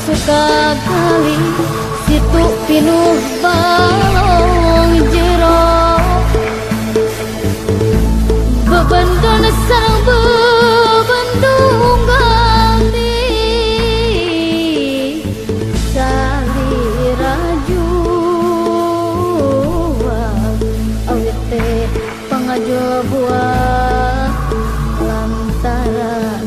Suka kali situ pinuh balong jero bebendon sarang bebendung ganti saliraju awit teh pangajul buah lantaran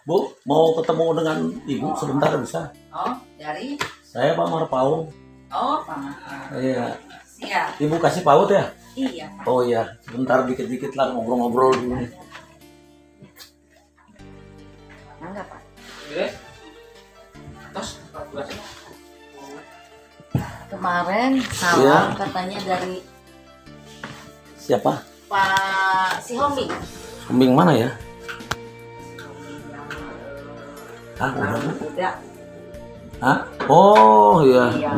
Bu, mau ketemu dengan Ibu sebentar bisa? Oh, dari? Saya Pak Marpaung. Oh, Pak Marpaung. Iya. Siap. Ibu kasih PAUD ya? Iya, Pak. Oh iya, sebentar dikit-dikit lah ngobrol-ngobrol dulu nih. Enggak, Pak. Terus, kemarin salam katanya dari Siapa? Pak si Hombing. Hombing mana ya? Ah, udah. Udah. Hah? Oh iya. Iya.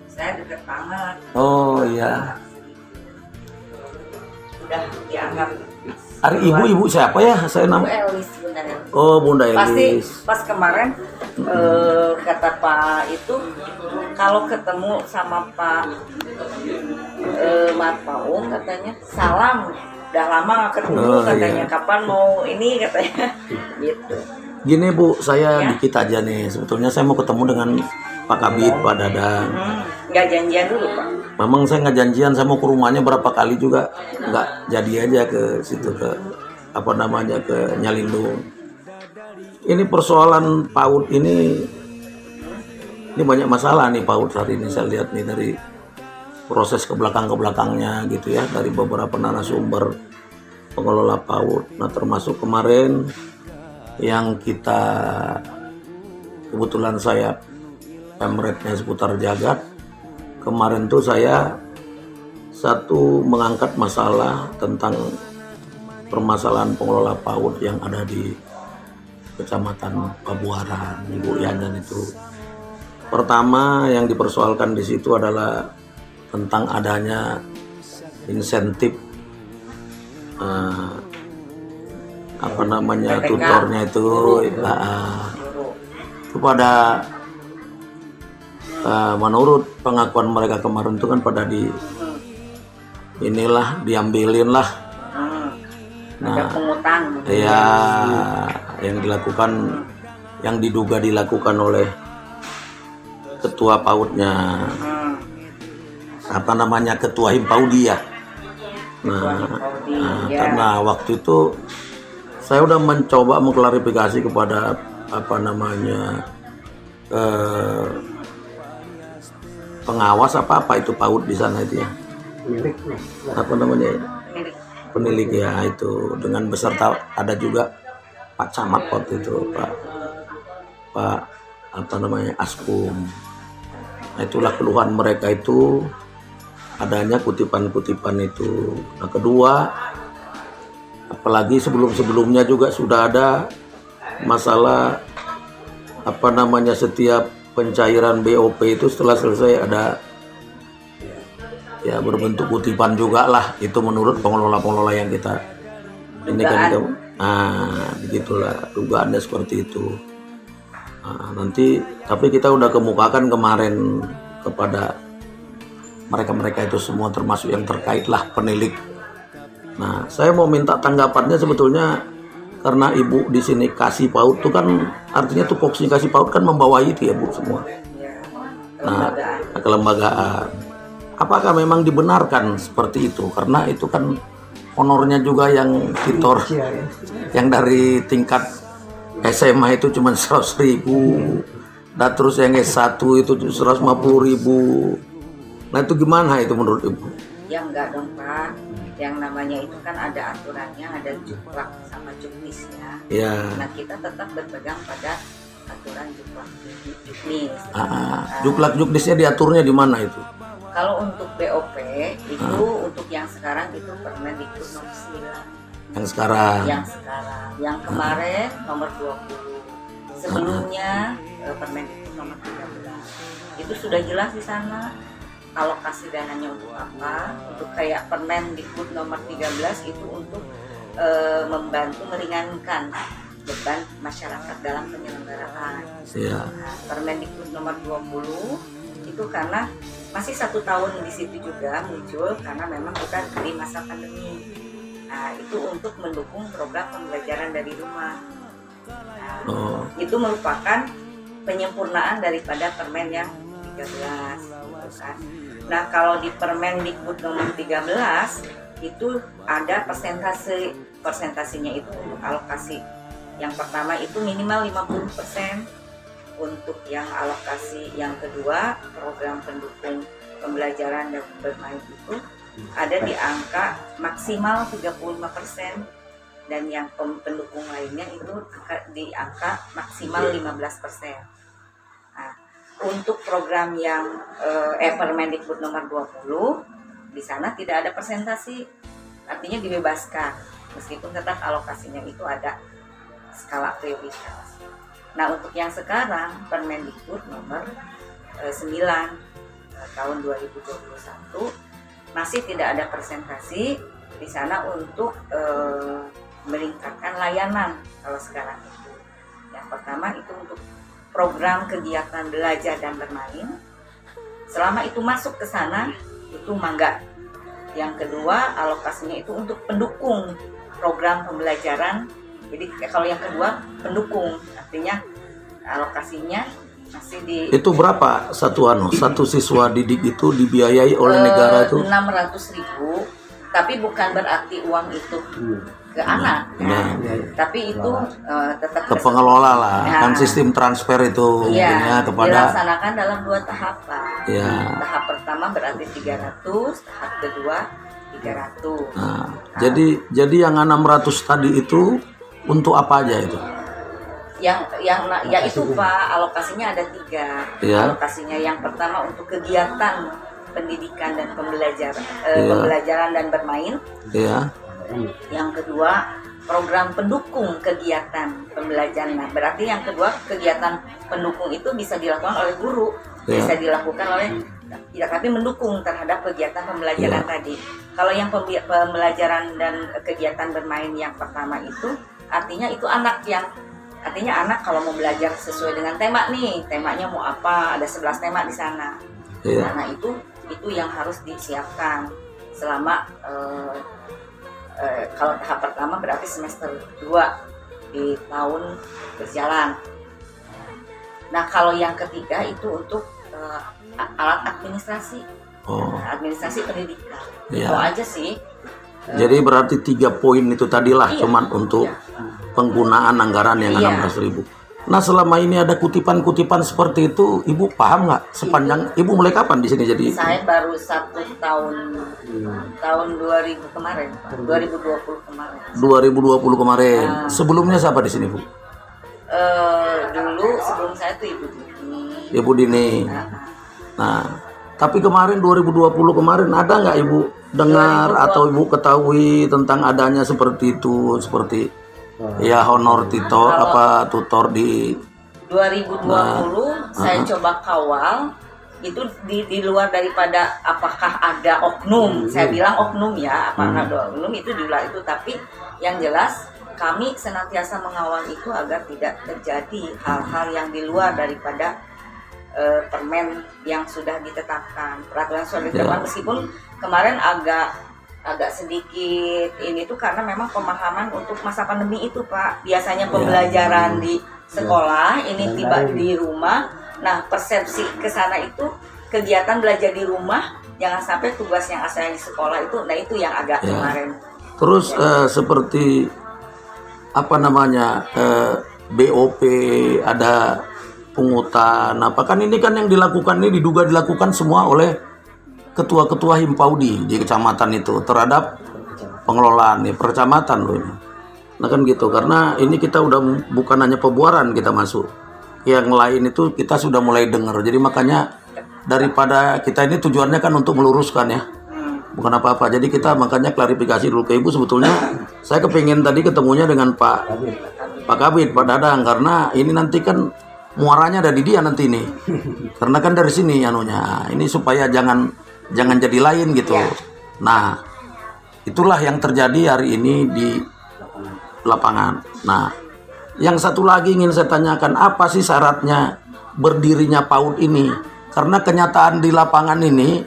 Saya deket banget. Oh iya. Udah dianggap Ari ibu siapa ya? Saya Bu nama. Elis, Bunda Elis. Oh, Bunda Pasti Elis. pas kemarin kata Pak itu kalau ketemu sama Pak Mat Paung katanya salam, udah lama nggak ketemu Oh, katanya, iya. kapan mau ini katanya gitu. Gini Bu, saya Ya. dikit aja nih. Sebetulnya saya mau ketemu dengan Pak Kabid, Pak Dadang. Nggak janjian dulu Pak. Memang saya nggak janjian, saya mau ke rumahnya berapa kali juga nggak jadi aja ke situ, ke apa namanya, ke Nyalindung. Ini persoalan PAUD ini banyak masalah nih PAUD hari ini, saya lihat nih dari proses ke belakangnya gitu ya, dari beberapa narasumber pengelola PAUD. Nah, termasuk kemarin yang kita kebetulan saya pemretnya seputar jagat. Kemarin tuh saya mengangkat masalah tentang permasalahan pengelola PAUD yang ada di Kecamatan Pabuaran, Ibu Yanyan itu. Pertama yang dipersoalkan di situ adalah tentang adanya insentif apa namanya, PPK. tutornya itu kepada menurut pengakuan mereka kemarin itu kan pada diambilin lah. Ada pungutan. Ya, yang diduga dilakukan oleh ketua PAUD-nya, apa namanya, ketua Himpaudi ya. Karena waktu itu saya udah mencoba mengklarifikasi kepada apa namanya pengawas apa itu PAUD di sana itu ya, apa namanya, penilik ya, itu dengan beserta ada juga Pak Camat waktu itu, Pak apa namanya, Askum. Nah, itulah keluhan mereka itu adanya kutipan-kutipan itu. Nah, kedua, apalagi sebelumnya juga sudah ada masalah apa namanya, setiap pencairan BOP itu setelah selesai ada ya berbentuk kutipan juga lah, itu menurut pengelola yang kita ini kan itu. Nah, begitulah dugaannya seperti itu. Nah, nanti tapi kita udah kemukakan kemarin kepada mereka itu semua, termasuk yang terkait lah, penilik. Nah, saya mau minta tanggapannya sebetulnya, karena Ibu di sini kasih PAUD itu kan artinya tupoksi kasih PAUD kan membawahi itu ya Bu semua. Nah, kelembagaan. Apakah memang dibenarkan seperti itu? Karena itu kan honornya juga yang titor, yang dari tingkat SMA itu cuma 100.000, dan terus yang S1 itu 150.000. Nah, itu gimana itu menurut Ibu? Ya enggak dong Pak, yang namanya itu kan ada aturannya, ada juklak sama juknisnya. Ya. Nah, kita tetap berpegang pada aturan juklak juknis. Juklak juknisnya diaturnya di mana itu? Kalau untuk BOP itu untuk yang sekarang itu Permendikbud nomor 9. Yang sekarang. Yang kemarin nomor 20. Sebelumnya Permendikbud nomor 13. Itu sudah jelas di sana alokasi dananya untuk apa. Untuk kayak Permendikbud nomor 13 itu untuk membantu meringankan beban masyarakat dalam penyelenggaraan. Ya. Nah, Permendikbud nomor 20 itu karena masih 1 tahun di situ juga muncul karena memang kita di masa pandemi. Nah, itu untuk mendukung program pembelajaran dari rumah. Nah, itu merupakan penyempurnaan daripada Permen yang 13 gitu kan. Nah, kalau di Permendikbud nomor 13 itu ada persentasenya itu untuk alokasi. Yang pertama itu minimal 50%. Untuk yang alokasi yang kedua, program pendukung pembelajaran dan bermain itu ada di angka maksimal 35%, dan yang pendukung lainnya itu di angka maksimal 15%. Nah, untuk program yang Permendikbud nomor 20 di sana tidak ada persentasi, artinya dibebaskan meskipun tetap alokasinya itu ada skala prioritas. Nah, untuk yang sekarang Permendikbud nomor 9 tahun 2021 masih tidak ada persentasi, di sana untuk meningkatkan layanan kalau sekarang itu. Yang pertama itu untuk program kegiatan belajar dan bermain. Selama itu masuk ke sana itu mangga. Yang kedua alokasinya itu untuk pendukung program pembelajaran. Jadi kalau yang kedua pendukung, artinya alokasinya masih di. Itu berapa satu siswa didik itu dibiayai oleh negara itu? 600.000, tapi bukan berarti uang itu ke anak, tapi itu tetap ke pengelola lah, kan sistem transfer itu kepada dilaksanakan dalam 2 tahapan. Tahap pertama berarti 300, tahap kedua 300. Jadi yang 600 tadi itu untuk apa aja itu? Ya itu Pak, alokasinya ada 3. Alokasinya yang pertama untuk kegiatan pendidikan dan pembelajaran dan bermain. Yang kedua program pendukung kegiatan pembelajaran. Nah, berarti yang kedua kegiatan pendukung itu bisa dilakukan oleh guru, bisa dilakukan oleh tapi mendukung terhadap kegiatan pembelajaran tadi. Kalau yang pembelajaran dan kegiatan bermain yang pertama itu artinya itu anak kalau mau belajar sesuai dengan tema nih, temanya mau apa, ada 11 tema di sana. Nah itu yang harus disiapkan selama kalau tahap pertama berarti semester 2 di tahun berjalan. Nah kalau yang ketiga itu untuk alat administrasi, administrasi pendidikan. Itu aja sih. Jadi berarti 3 poin itu tadilah cuman untuk penggunaan anggaran yang 600.000. Nah selama ini ada kutipan-kutipan seperti itu, Ibu paham nggak sepanjang Ibu mulai kapan di sini jadi? Saya baru 1 tahun 2000 kemarin, 2020 kemarin. 2020 kemarin. Sebelumnya siapa di sini Bu? Dulu sebelum saya tuh Ibu Dini. Ibu Dini. Nah tapi kemarin 2020 kemarin ada nggak Ibu dengar atau Ibu ketahui tentang adanya seperti itu, seperti honor tutor di 2020 saya coba kawal itu di luar daripada apakah ada oknum, saya bilang oknum ya, apakah ada oknum itu di luar itu, tapi yang jelas kami senantiasa mengawal itu agar tidak terjadi hal-hal yang di luar daripada permen yang sudah ditetapkan, peraturan sudah ditetapkan. Meskipun kemarin agak sedikit ini tuh karena memang pemahaman untuk masa pandemi itu Pak, biasanya pembelajaran di sekolah ini tiba di rumah. Nah persepsi ke sana itu kegiatan belajar di rumah, jangan sampai tugas yang asalnya di sekolah itu, nah itu yang agak kemarin. Terus seperti apa namanya BOP ada pungutan, kan ini kan yang dilakukan ini diduga dilakukan semua oleh ketua-ketua Himpaudi di kecamatan itu terhadap pengelolaan perkecamatan loh ini. Nah kan gitu, karena ini kita udah bukan hanya pebuaran kita masuk, yang lain itu kita sudah mulai dengar. Jadi makanya daripada kita ini tujuannya kan untuk meluruskan ya, bukan apa-apa. Jadi kita makanya klarifikasi dulu ke Ibu. Sebetulnya saya kepingin tadi ketemunya dengan Pak Kabid, Pak Dadang, karena ini nanti kan muaranya ada di dia nanti nih, karena kan dari sini anunya ini supaya jangan jadi lain gitu. Nah itulah yang terjadi hari ini di lapangan. Nah yang satu lagi ingin saya tanyakan, apa sih syaratnya berdirinya PAUD ini? Karena kenyataan di lapangan ini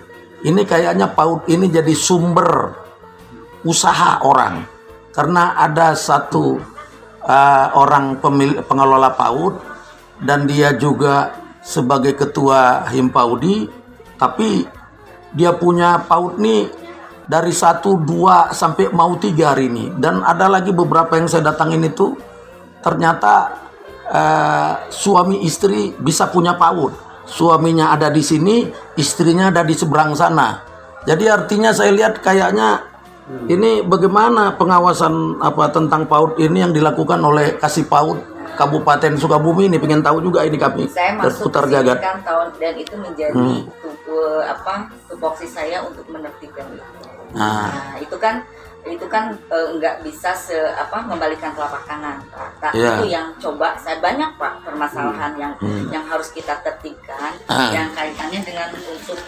kayaknya PAUD ini jadi sumber usaha orang, karena ada satu orang pengelola PAUD dan dia juga sebagai ketua Himpaudi, tapi dia punya PAUD nih dari 1, 2 sampai mau 3 hari ini. Dan ada lagi beberapa yang saya datangin itu ternyata suami istri bisa punya PAUD. Suaminya ada di sini, istrinya ada di seberang sana. Jadi artinya saya lihat kayaknya ini bagaimana pengawasan tentang PAUD ini yang dilakukan oleh Kasih PAUD Kabupaten Sukabumi ini, pengen tahu juga ini kami. Saya masuk ke sini kan tahun, dan itu menjadi tupoksi saya untuk menertibkan itu. Nah itu kan nggak bisa membalikan telapak kanan. Itu yang coba saya banyak Pak permasalahan yang harus kita tertibkan, yang kaitannya dengan untuk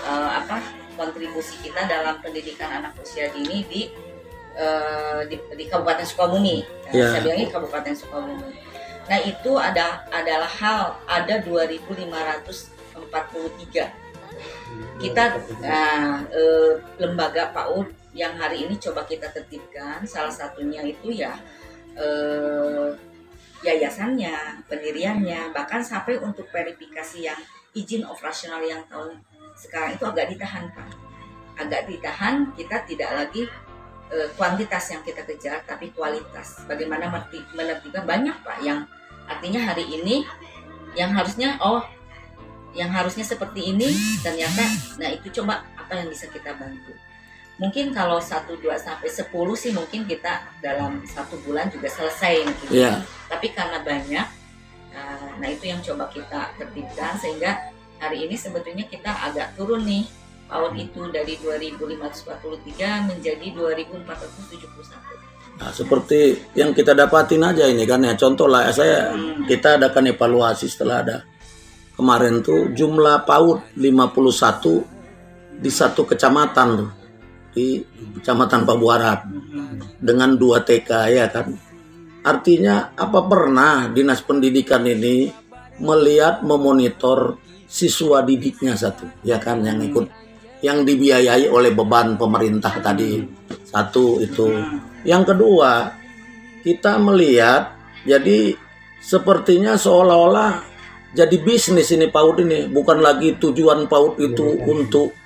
kontribusi kita dalam pendidikan anak usia dini di di Kabupaten Sukabumi. Saya bilangnya Kabupaten Sukabumi. Nah itu adalah ada 2.543 kita lembaga PAUD yang hari ini coba kita tertibkan. Salah satunya itu ya yayasannya, pendiriannya, bahkan sampai untuk verifikasi yang izin operasional yang tahun sekarang itu agak ditahan Pak. Agak ditahan, kita tidak lagi kuantitas yang kita kejar tapi kualitas. Bagaimana menertibkan banyak Pak yang artinya hari ini yang harusnya seperti ini ternyata, nah itu coba apa yang bisa kita bantu. Mungkin kalau 1, 2 sampai 10 sih mungkin kita dalam 1 bulan juga selesai gitu. Tapi karena banyak, nah itu yang coba kita tertibkan sehingga hari ini sebetulnya kita agak turun nih PAUD itu dari 2.543 menjadi 2.471. Nah, seperti yang kita dapatin aja ini kan ya, contoh lah kita adakan evaluasi setelah ada kemarin tuh jumlah PAUD 51 di 1 kecamatan tuh, di Kecamatan Pabuarat dengan 2 TK ya kan. Artinya apa pernah Dinas Pendidikan ini melihat memonitor siswa didiknya satu ya kan yang ikut, yang dibiayai oleh beban pemerintah tadi. Satu itu. Yang kedua, kita melihat jadi sepertinya seolah-olah jadi bisnis ini PAUD ini, bukan lagi tujuan PAUD itu untuk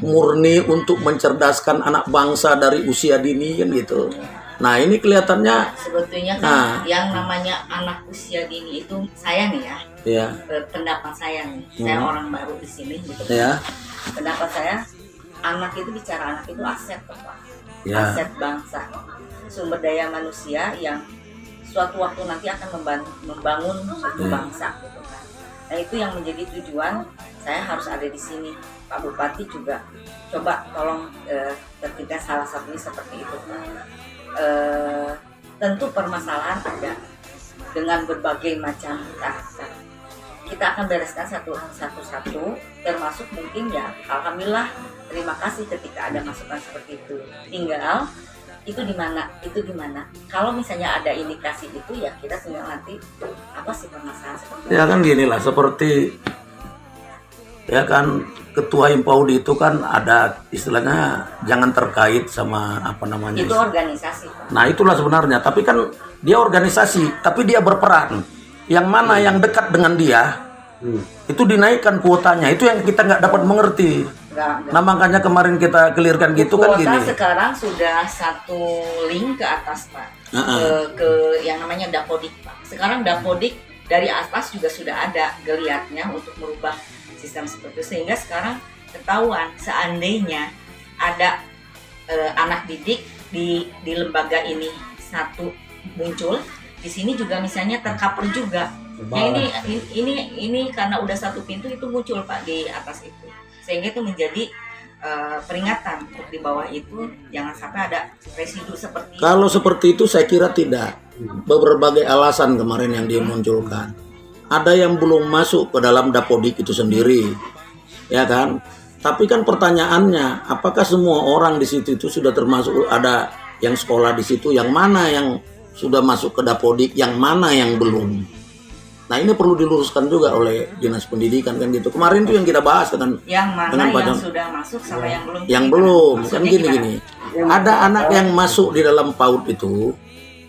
murni untuk mencerdaskan anak bangsa dari usia dini kan gitu. Nah ini kelihatannya sebetulnya kan yang namanya anak usia dini itu saya nih ya, pendapat saya nih, saya orang baru di sini gitu. Pendapat saya, anak itu bicara anak itu aset Pak, aset bangsa, sumber daya manusia yang suatu waktu nanti akan membangun suatu bangsa gitu kan. Nah itu yang menjadi tujuan saya harus ada di sini. Pak Bupati juga coba tolong tertibkan salah satunya seperti itu Pak. Tentu permasalahan ada dengan berbagai macam tahap. Kita akan bereskan satu-satu, termasuk mungkin ya alhamdulillah terima kasih ketika ada masukan seperti itu. Tinggal itu di mana. Kalau misalnya ada indikasi itu ya kita tinggal nanti apa sih permasalahan seperti itu. Ya kan gini lah, seperti ya kan ketua Himpaude itu kan ada istilahnya jangan terkait sama itu organisasi Pak. Nah itulah sebenarnya, tapi kan dia organisasi tapi dia berperan, yang mana yang dekat dengan dia itu dinaikkan kuotanya, itu yang kita nggak dapat mengerti. Nah makanya kemarin kita clearkan gitu kan gini. Kuota sekarang sudah 1 link ke atas Pak, ke yang namanya Dapodik Pak. Sekarang Dapodik dari atas juga sudah ada geliatnya untuk merubah sistem seperti itu, sehingga sekarang ketahuan seandainya ada anak didik di lembaga ini satu muncul di sini juga misalnya tercover juga. Ya ini karena udah 1 pintu itu muncul Pak di atas itu, sehingga itu menjadi peringatan untuk di bawah itu jangan sampai ada residu seperti kalau seperti itu saya kira tidak. Berbagai alasan kemarin yang dimunculkan. Ada yang belum masuk ke dalam Dapodik itu sendiri, ya kan? Tapi kan pertanyaannya, apakah semua orang di situ itu sudah termasuk, ada yang sekolah di situ, yang mana yang sudah masuk ke Dapodik, yang mana yang belum? Nah ini perlu diluruskan juga oleh Dinas Pendidikan kan gitu. Kemarin tuh yang kita bahas dengan yang mana yang sudah masuk sama yang belum. Yang belum kan gini. Ada anak yang masuk di dalam PAUD itu,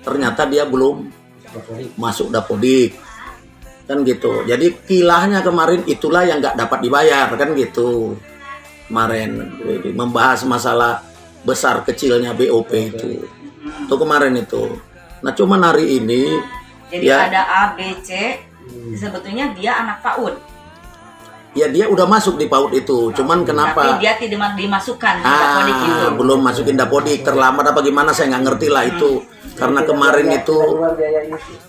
ternyata dia belum masuk Dapodik. Kan gitu. Jadi kilahnya kemarin itulah yang nggak dapat dibayar kan gitu. Kemarin membahas masalah besar kecilnya BOP itu kemarin itu. Nah cuman hari ini jadi ada A, B, C, sebetulnya dia anak PAUD. Ya dia udah masuk di PAUD itu, cuman kenapa? Tapi dia tidak dimasukkan di Dapodik itu. Belum masukin Dapodik, terlambat apa gimana saya nggak ngerti lah itu. Karena kemarin itu,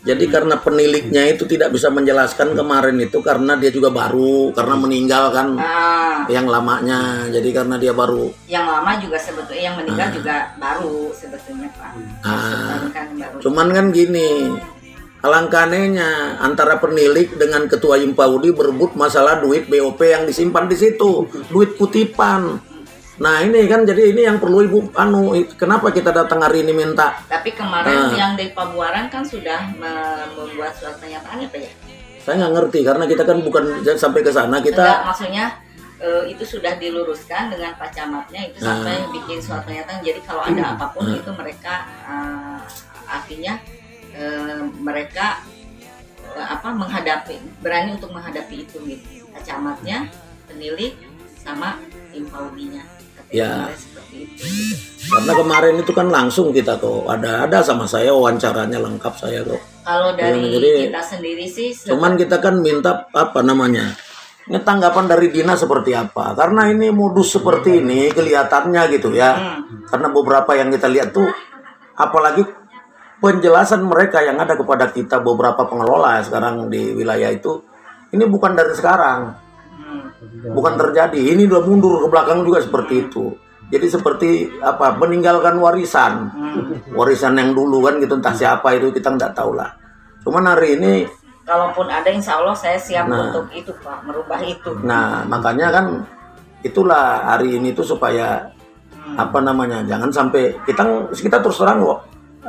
jadi karena peniliknya itu tidak bisa menjelaskan kemarin itu karena dia juga baru, karena meninggal kan yang lamanya, jadi karena dia baru. Yang lama juga sebetulnya, yang meninggal juga baru sebetulnya Pak. Cuman kan gini, alangkah anehnya antara penilik dengan ketua Himpaude berebut masalah duit BOP yang disimpan di situ, duit kutipan. Nah ini kan jadi ini yang perlu Ibu kenapa kita datang hari ini minta. Tapi kemarin yang dari Pabuaran kan sudah membuat surat pernyataan ya Pak ya? Saya nggak ngerti karena kita kan bukan sampai ke sana kita. Enggak, maksudnya itu sudah diluruskan dengan Pak Camatnya itu sampai bikin surat pernyataan. Jadi kalau ada apapun itu mereka artinya mereka berani untuk menghadapi itu gitu. Pak Camatnya, penilik sama tim Paudinya. Ya. Seperti itu. Karena kemarin itu kan langsung kita tuh ada sama saya wawancaranya lengkap saya tuh. Kalau dari kita sendiri sih. Cuman kita kan minta apa namanya? Ini tanggapan dari Dina seperti apa? Karena ini modus seperti ini kelihatannya gitu ya. Karena beberapa yang kita lihat tuh, apalagi penjelasan mereka yang ada kepada kita beberapa pengelola sekarang di wilayah itu, ini bukan dari sekarang. Bukan terjadi, ini udah mundur ke belakang juga seperti itu. Jadi seperti apa, meninggalkan warisan yang dulu kan gitu, entah siapa itu kita nggak tahu lah. Cuman hari ini kalaupun ada insya Allah saya siap untuk itu Pak, merubah itu. Nah makanya kan itulah hari ini tuh supaya apa namanya, jangan sampai kita terus terang kok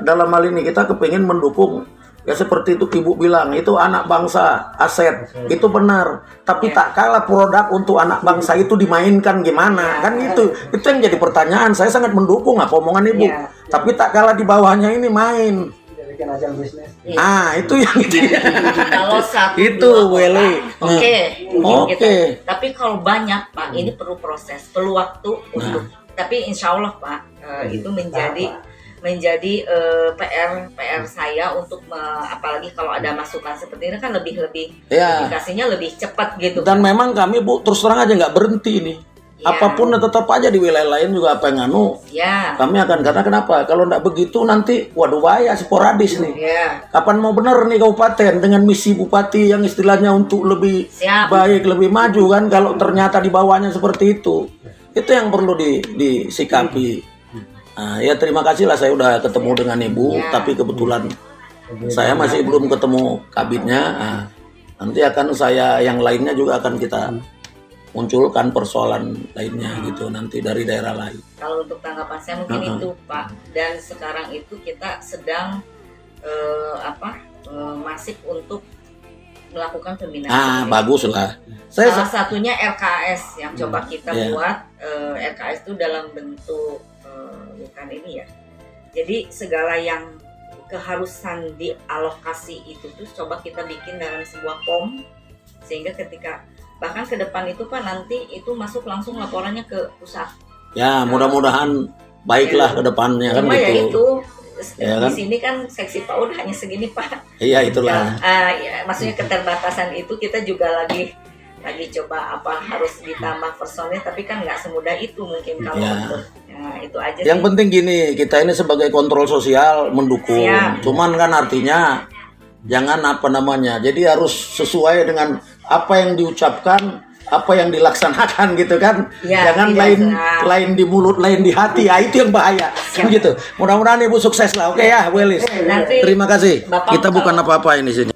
dalam hal ini kita kepingin mendukung. Ya seperti itu Ibu bilang, itu anak bangsa, aset, itu benar. Tapi tak kalah produk untuk anak bangsa itu dimainkan gimana, kan itu yang jadi pertanyaan. Saya sangat mendukung apa omongan Ibu. Tapi tak kalah di bawahnya ini main. Itu yang kalau satu itu boleh. Oke. Tapi kalau banyak Pak, ini perlu proses, perlu waktu untuk. Tapi insya Allah Pak, itu menjadi PR saya untuk apalagi kalau ada masukan seperti ini kan lebih komunikasinya lebih cepat gitu. Dan memang kami Bu terus terang aja nggak berhenti nih. Apapun tetap aja di wilayah lain juga apa yang kami akan, karena kenapa? Kalau nggak begitu nanti waduh bahaya sporadis nih. Kapan mau bener nih kabupaten dengan misi bupati yang istilahnya untuk lebih baik, lebih maju kan, kalau ternyata di bawahnya seperti itu yang perlu disikapi. Nah, ya terima kasih lah saya udah ketemu dengan Ibu, tapi kebetulan saya masih belum ketemu kabitnya. Nanti akan yang lainnya juga akan kita munculkan persoalan lainnya gitu nanti dari daerah lain. Kalau untuk tanggapan saya mungkin itu Pak, dan sekarang itu kita sedang masif untuk melakukan pembinaan. Bagus lah. Salah satunya RKS yang coba kita buat. RKS itu dalam bentuk bukan ini ya. Jadi segala yang keharusan dialokasi itu tuh coba kita bikin dalam sebuah POM, sehingga ketika bahkan ke depan itu Pak nanti itu masuk langsung laporannya ke pusat. Ya mudah-mudahan baiklah ke depannya kan gitu. Ya itu di sini kan seksi PAUD hanya segini Pak. Iya itulah. Maksudnya keterbatasan itu kita juga lagi coba harus ditambah personil, tapi kan nggak semudah itu mungkin kalau untuk itu aja. Yang penting gini, kita ini sebagai kontrol sosial mendukung. Cuman kan artinya jangan jadi harus sesuai dengan apa yang diucapkan, apa yang dilaksanakan gitu kan. Jangan lain di mulut, lain di hati. Itu yang bahaya. Gitu. Mudah-mudahan Ibu sukses lah. Oke ya, Bu Elis. Terima kasih. Kita bukan apa-apa ini sini.